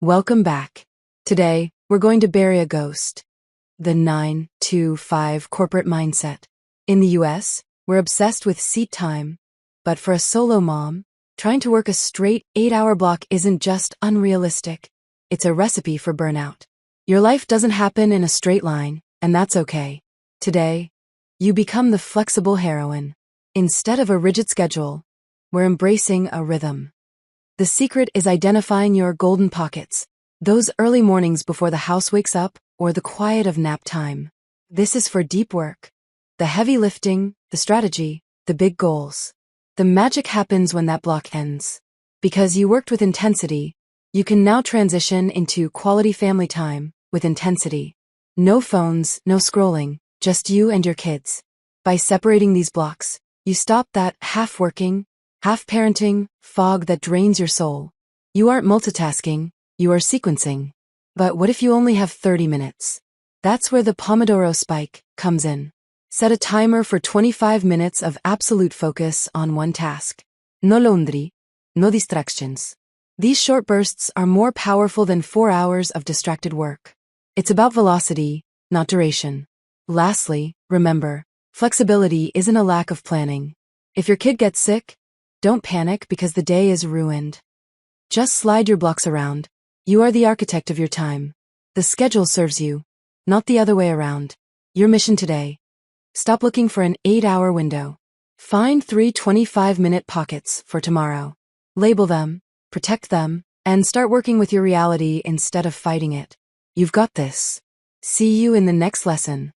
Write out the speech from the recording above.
Welcome back. Today, we're going to bury a ghost. The 9-to-5 corporate mindset. In the US, we're obsessed with seat time. But for a solo mom, trying to work a straight 8-hour block isn't just unrealistic. It's a recipe for burnout. Your life doesn't happen in a straight line, and that's okay. Today, you become the flexible heroine. Instead of a rigid schedule, we're embracing a rhythm. The secret is identifying your golden pockets, those early mornings before the house wakes up or the quiet of nap time. This is for deep work. The heavy lifting, the strategy, the big goals. The magic happens when that block ends. Because you worked with intensity, you can now transition into quality family time with intensity. No phones, no scrolling, just you and your kids. By separating these blocks, you stop that half-working, half-parenting fog that drains your soul. You aren't multitasking, you are sequencing. But what if you only have 30 minutes? That's where the Pomodoro Spike comes in. Set a timer for 25 minutes of absolute focus on one task. No laundry, no distractions. These short bursts are more powerful than 4 hours of distracted work. It's about velocity, not duration. Lastly, remember, flexibility isn't a lack of planning. If your kid gets sick, don't panic because the day is ruined. Just slide your blocks around. You are the architect of your time. The schedule serves you, not the other way around. Your mission today: stop looking for an 8-hour window. Find 3 25-minute pockets for tomorrow. Label them, protect them, and start working with your reality instead of fighting it. You've got this. See you in the next lesson.